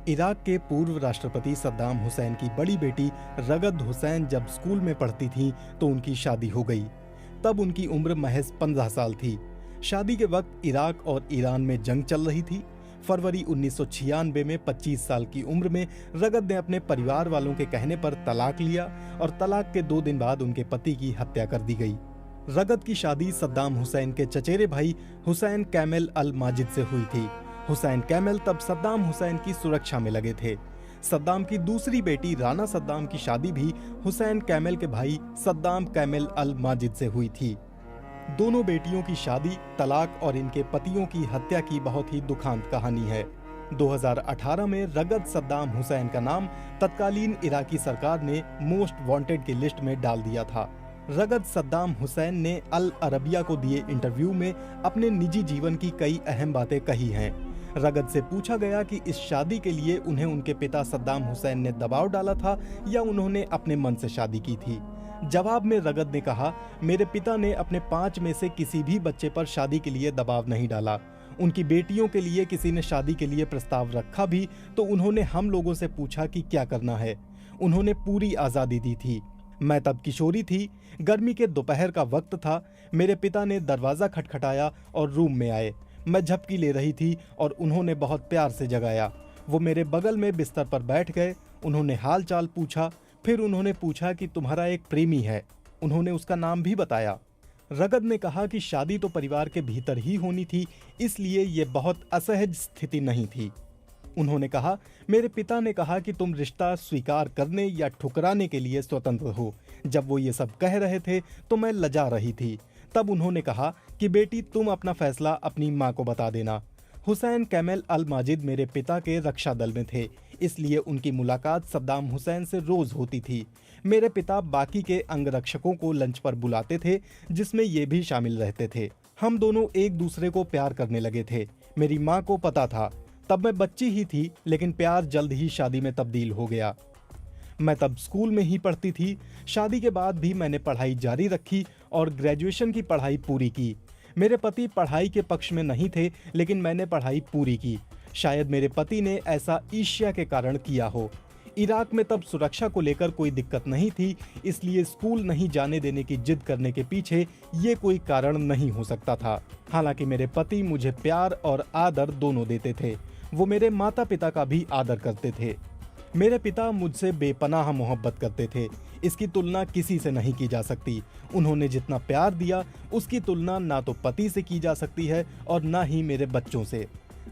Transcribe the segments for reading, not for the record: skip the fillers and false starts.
Iraq के पूर्व राष्ट्रपति सद्दाम हुसैन की बड़ी बेटी रगद हुसैन जब स्कूल में पढ़ती थीं तो उनकी शादी हो गई। तब उनकी उम्र महज 15 साल थी। शादी के वक्त इराक और ईरान में जंग चल रही थी। फरवरी 1996 में 25 साल की उम्र में रगद ने अपने परिवार वालों के कहने पर तलाक लिया और तलाक के 2 दिन बाद उनके पति की हत्या कर दी गई। रगद की शादी सद्दाम हुसैन के चचेरे भाई हुसैन कैमल अल माजिद से हुई थी। हुसैन कैमल तब सद्दाम हुसैन की सुरक्षा में लगे थे। सद्दाम की दूसरी बेटी राना सद्दाम की शादी भी हुसैन कैमल के भाई सद्दाम कैमल अल माजिद से हुई थी। दोनों बेटियों की शादी, तलाक और इनके पतियों की हत्या की बहुत ही दुखांत कहानी है। 2018 में रगद सद्दाम हुसैन का नाम तत्कालीन इराकी सरकार ने मोस्ट वांटेड की लिस्ट में डाल दिया था। रगद सद्दाम हुसैन ने अल अरबिया को दिए इंटरव्यू में अपने निजी जीवन की कई अहम बातें कही हैं। रगद से पूछा गया कि इस शादी के लिए उन्हें उनके पिता सद्दाम हुसैन ने दबाव डाला था या उन्होंने अपने मन से शादी की थी। जवाब में रगद ने कहा, मेरे पिता ने अपने 5 में से किसी भी बच्चे पर शादी के लिए दबाव नहीं डाला। उनकी बेटियों के लिए किसी ने शादी के लिए प्रस्ताव रखा भी तो उन्होंने हम लोगों से पूछा कि क्या करना है। उन्होंने पूरी आज़ादी दी थी। मैं तब किशोरी थी, गर्मी के दोपहर का वक्त था। मेरे पिता ने दरवाज़ा खटखटाया और रूम में आए। मैं झपकी ले रही थी और उन्होंने बहुत प्यार से जगाया। वो मेरे बगल में बिस्तर पर बैठ गए। उन्होंने हाल चाल पूछा। फिर उन्होंने पूछा कि तुम्हारा एक प्रेमी है। उन्होंने उसका नाम भी बताया। रगद ने कहा कि शादी तो परिवार के भीतर ही होनी थी, इसलिए ये बहुत असहज स्थिति नहीं थी। उन्होंने कहा, मेरे पिता ने कहा कि तुम रिश्ता स्वीकार करने या ठुकराने के लिए स्वतंत्र हो। जब वो ये सब कह रहे थे तो मैं लजा रही थी। तब उन्होंने कहा कि बेटी तुम अपना फैसला अपनी माँ को बता देना। हुसैन कैमल अल माजिद मेरे पिता के रक्षा दल में थे, इसलिए उनकी मुलाकात सद्दाम हुसैन से रोज होती थी। मेरे पिता बाकी के अंगरक्षकों को लंच पर बुलाते थे, जिसमें ये भी शामिल रहते थे। हम दोनों एक दूसरे को प्यार करने लगे थे। मेरी माँ को पता था। तब मैं बच्ची ही थी, लेकिन प्यार जल्द ही शादी में तब्दील हो गया। मैं तब स्कूल में ही पढ़ती थी। शादी के बाद भी मैंने पढ़ाई जारी रखी और ग्रेजुएशन की पढ़ाई पूरी की। मेरे पति पढ़ाई के पक्ष में नहीं थे, लेकिन मैंने पढ़ाई पूरी की। शायद मेरे पति ने ऐसा ईर्ष्या के कारण किया हो। इराक में तब सुरक्षा को लेकर कोई दिक्कत नहीं थी, इसलिए स्कूल नहीं जाने देने की जिद करने के पीछे ये कोई कारण नहीं हो सकता था। हालांकि मेरे पति मुझे प्यार और आदर दोनों देते थे। वो मेरे माता पिता का भी आदर करते थे। मेरे पिता मुझसे बेपनाह मोहब्बत करते थे। इसकी तुलना किसी से नहीं की जा सकती। उन्होंने जितना प्यार दिया उसकी तुलना ना तो पति से की जा सकती है और ना ही मेरे बच्चों से।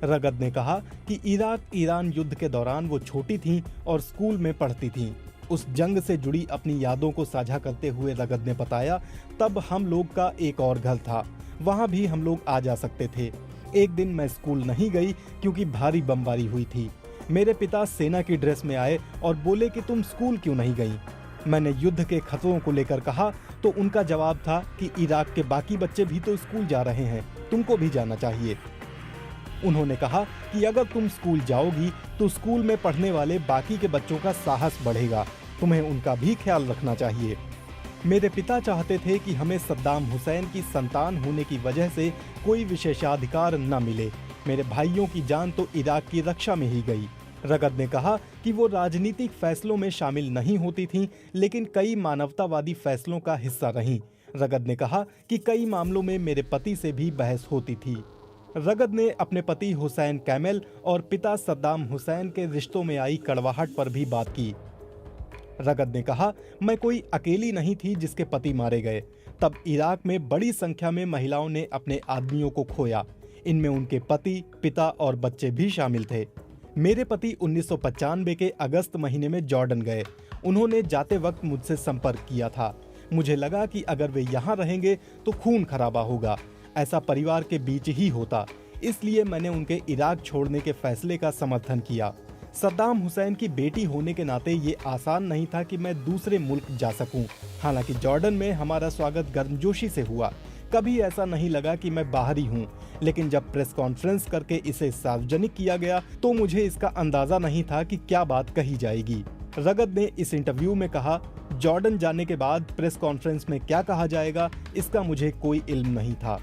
रगद ने कहा कि इराक ईरान युद्ध के दौरान वो छोटी थीं और स्कूल में पढ़ती थीं। उस जंग से जुड़ी अपनी यादों को साझा करते हुए रगद ने बताया, तब हम लोग का एक और घर था, वहाँ भी हम लोग आ जा सकते थे। एक दिन मैं स्कूल नहीं गई क्योंकि भारी बमबारी हुई थी। मेरे पिता सेना की ड्रेस में आए और बोले कि तुम स्कूल क्यों नहीं गई। मैंने युद्ध के खतरों को लेकर कहा तो उनका जवाब था कि इराक के बाकी बच्चे भी तो स्कूल जा रहे हैं, तुमको भी जाना चाहिए। उन्होंने कहा कि अगर तुम स्कूल जाओगी तो स्कूल में पढ़ने वाले बाकी के बच्चों का साहस बढ़ेगा, तुम्हें उनका भी ख्याल रखना चाहिए। मेरे पिता चाहते थे कि हमें सद्दाम हुसैन की संतान होने की वजह से कोई विशेषाधिकार न मिले। मेरे भाइयों की जान तो इराक की रक्षा में ही गई। रगद ने कहा कि वो राजनीतिक फैसलों में शामिल नहीं होती थीं, लेकिन कई मानवतावादी फैसलों का हिस्सा रहीं। रगद ने कहा कि कई मामलों में मेरे पति से भी बहस होती थी। रगद ने अपने पति हुसैन कैमल और पिता सद्दाम हुसैन के रिश्तों में आई कड़वाहट पर भी बात की। रगद ने कहा, मैं कोई अकेली नहीं थी जिसके पति मारे गए। तब इराक में बड़ी संख्या में महिलाओं ने अपने आदमियों को खोया। इनमें उनके पति, पिता और बच्चे भी शामिल थे। मेरे पति 1995 के अगस्त महीने में जॉर्डन गए। उन्होंने जाते वक्त मुझसे संपर्क किया था। मुझे लगा कि अगर वे यहाँ रहेंगे तो खून खराबा होगा। ऐसा परिवार के बीच ही होता, इसलिए मैंने उनके इराक छोड़ने के फैसले का समर्थन किया। सद्दाम हुसैन की बेटी होने के नाते ये आसान नहीं था कि मैं दूसरे मुल्क जा सकूं। हालांकि जॉर्डन में हमारा स्वागत गर्मजोशी से हुआ। कभी ऐसा नहीं लगा कि मैं बाहरी हूं, लेकिन जब प्रेस कॉन्फ्रेंस करके इसे सार्वजनिक किया गया तो मुझे इसका अंदाजा नहीं था कि क्या बात कही जाएगी। रगद ने इस इंटरव्यू में कहा, जॉर्डन जाने के बाद प्रेस कॉन्फ्रेंस में क्या कहा जाएगा इसका मुझे कोई इल्म नहीं था।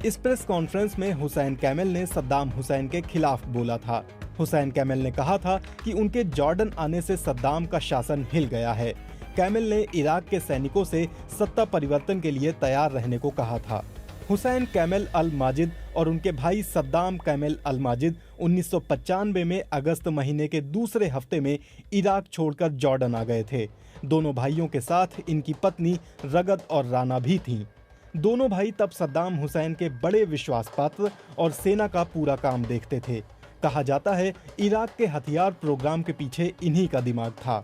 इस प्रेस कॉन्फ्रेंस में हुसैन कैमल ने सद्दाम हुसैन के खिलाफ बोला था। हुसैन कैमल ने कहा था कि उनके जॉर्डन आने से सद्दाम का शासन हिल गया है। कैमल ने इराक के सैनिकों से सत्ता परिवर्तन के लिए तैयार रहने को कहा था। हुसैन कैमल अल माजिद और उनके भाई सद्दाम कैमल अल माजिद 1995 में अगस्त महीने के दूसरे हफ्ते में इराक छोड़कर जॉर्डन आ गए थे। दोनों भाइयों के साथ इनकी पत्नी रगद और राना भी थीं। दोनों भाई तब सद्दाम हुसैन के बड़े विश्वास पात्र और सेना का पूरा काम देखते थे। कहा जाता है इराक के हथियार प्रोग्राम के पीछे इन्हीं का दिमाग था।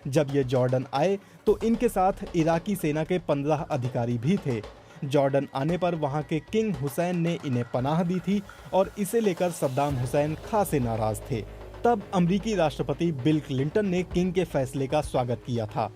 जब ये जॉर्डन आए तो इनके साथ इराकी सेना के 15 अधिकारी भी थे। जॉर्डन आने पर वहां के किंग हुसैन ने इन्हें पनाह दी थी और इसे लेकर सद्दाम हुसैन खासे नाराज थे। तब अमेरिकी राष्ट्रपति बिल क्लिंटन ने किंग के फैसले का स्वागत किया था।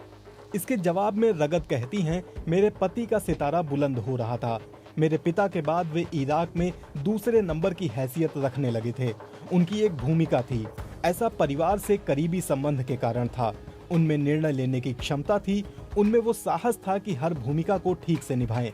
इसके जवाब में रगद कहती हैं, मेरे पति का सितारा बुलंद हो रहा था। मेरे पिता के बाद वे इराक में दूसरे नंबर की हैसियत रखने लगे थे। उनकी एक भूमिका थी, ऐसा परिवार से करीबी संबंध के कारण था। उनमें निर्णय लेने की क्षमता थी, उनमें वो साहस था कि हर भूमिका को ठीक से निभाएं।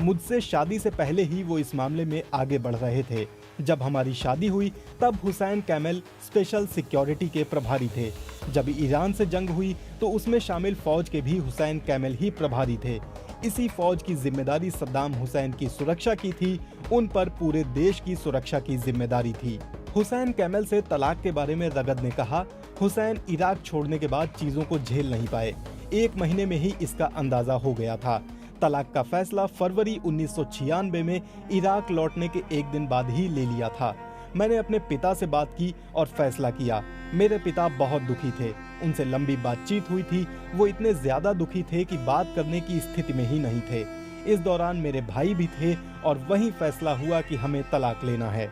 मुझसे शादी से पहले ही वो इस मामले में आगे बढ़ रहे थे। जब हमारी शादी हुई तब हुसैन कैमल स्पेशल सिक्योरिटी के प्रभारी थे। जब ईरान से जंग हुई तो उसमें शामिल फौज के भी हुसैन कैमल ही प्रभारी थे। इसी फौज की जिम्मेदारी सद्दाम हुसैन की सुरक्षा की थी, उन पर पूरे देश की सुरक्षा की जिम्मेदारी थी। हुसैन कैमल से तलाक के बारे में रगद ने कहा, हुसैन इराक छोड़ने के बाद चीजों को झेल नहीं पाए। 1 महीने में ही इसका अंदाजा हो गया था। तलाक का फैसला फरवरी 1996 में इराक लौटने के 1 दिन बाद ही ले लिया था। मैंने अपने पिता से बात की और फैसला किया। मेरे पिता बहुत दुखी थे, उनसे लंबी बातचीत हुई थी। वो इतने ज्यादा दुखी थे कि बात करने की स्थिति में ही नहीं थे। इस दौरान मेरे भाई भी थे और वही फैसला हुआ कि हमें तलाक लेना है।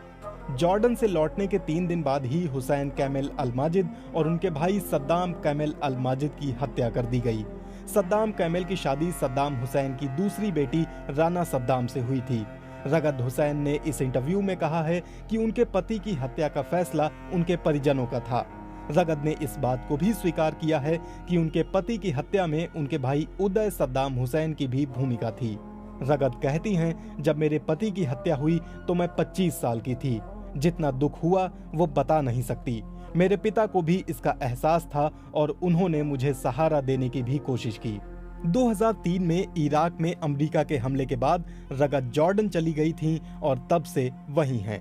जॉर्डन से लौटने के 3 दिन बाद ही हुसैन कैमल अल माजिद और उनके भाई सद्दाम कैमल अल माजिद की हत्या कर दी गई। सद्दाम कैमल की शादी सद्दाम हुसैन की दूसरी बेटी राना सद्दाम से हुई थी। रगद हुसैन ने इस इंटरव्यू में कहा है कि उनके पति की हत्या का फैसला उनके परिजनों का था। रगद ने इस बात को भी स्वीकार किया है कि उनके पति की हत्या में उनके भाई उदय सद्दाम हुसैन की भी भूमिका थी। रगद कहती हैं, जब मेरे पति की हत्या हुई तो मैं 25 साल की थी। जितना दुख हुआ वो बता नहीं सकती। मेरे पिता को भी इसका एहसास था और उन्होंने मुझे सहारा देने की भी कोशिश की। 2003 में इराक में अमेरिका के हमले के बाद रगद जॉर्डन चली गई थीं और तब से वहीं हैं।